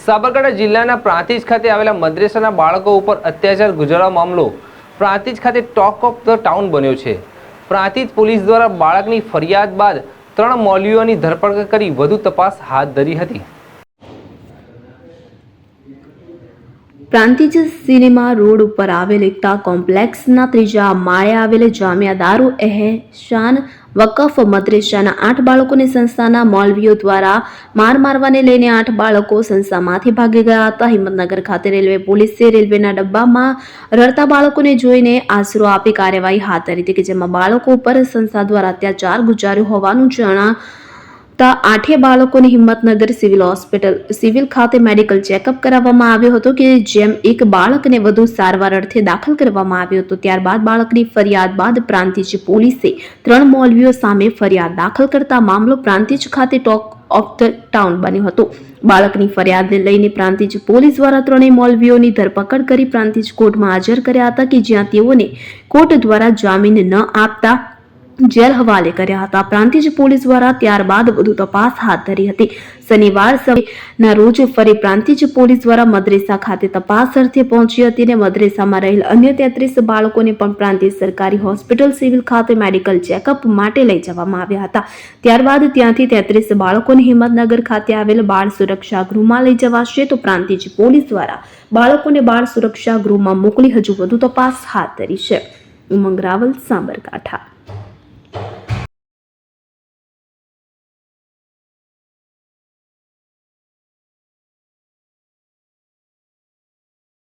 સાબરકાંઠા જિલ્લાના પ્રાંતિજ ખાતે આવેલા મદ્રેસાના બાળકો ઉપર અત્યાચાર ગુજારવા મામલો પ્રાંતિજ ખાતે ટોક ઓફ ધ ટાઉન બન્યો છે। પ્રાંતિજ પોલીસ દ્વારા બાળકની ફરિયાદ બાદ 3 મૌલવીઓની ધરપકડ કરી વધુ તપાસ હાથ ધરી હતી। પ્રાંતિજ સિનેમા રોડ ઉપર આવેલ એકતા કોમ્પ્લેક્સના 3જા માળે આવેલ જામિયા દારૂ એહસાન વકફ મદ્રેસાના 8 બાળકોને સંસ્થાના મૌલવીઓ દ્વારા મારવાને લઈને 8 બાળકો સંસ્થામાંથી ભાગી ગયા હતા। હિંમતનગર ખાતે રેલવે પોલીસે રેલવેના ડબ્બામાં રડતા બાળકોને જોઈને આશરો આપી કાર્યવાહી હાથ ધરી હતી, કે જેમાં બાળકો ઉપર સંસ્થા દ્વારા અત્યાચાર ગુજાર્યો હોવાનું જણાતા 8 બાળકોને હિંમતનગર સિવિલ ખાતે મેડિકલ ચેકઅપ કરાવવામાં આવ્યો હતો, કે જેમ એક બાળકને વધુ સારવાર અર્થે દાખલ કરવામાં આવ્યો હતો। ત્યારબાદ બાળકની ફરિયાદ બાદ પ્રાંતિજ પોલીસે 3 મૌલવીઓ સામે ફરિયાદ દાખલ કરતા મામલો પ્રાંતિજ ખાતે ટોક ઓફ ધ ટાઉન બન્યો હતો। બાળકની ફરિયાદને લઈને પ્રાંતિજ પોલીસ દ્વારા 3 મૌલવીઓની ધરપકડ કરી પ્રાંતિજ કોર્ટમાં હાજર કર્યા હતા, કે જ્યાં તેઓને કોર્ટ દ્વારા જામીન ન આપતા જેલ હવાલે કર્યા હતા। પ્રાંતિજ પોલીસ દ્વારા ત્યારબાદ વધુ તપાસ હાથ ધરી હતી। શનિવાર સવારના રોજ ફરી પ્રાંતિજ પોલીસ દ્વારા મદ્રેસા ખાતે તપાસ અર્થે પહોંચી હતી અને મદ્રેસામાં રહેલ અન્ય 33 બાળકોને પણ પ્રાંતિજ સરકારી હોસ્પિટલ સિવિલ ખાતે મેડિકલ ચેકઅપ માટે લઈ જવામાં આવ્યા હતા। ત્યારબાદ ત્યાંથી 33 બાળકોને હિંમતનગર ખાતે આવેલ બાળ સુરક્ષા ગૃહમાં લઈ જવાશે, તો પ્રાંતિજ પોલીસ દ્વારા બાળકોને બાળ સુરક્ષા ગૃહમાં મોકલી હજુ વધુ તપાસ હાથ ધરી છે। ઉમંગ રાવલ, સાબરકાંઠા।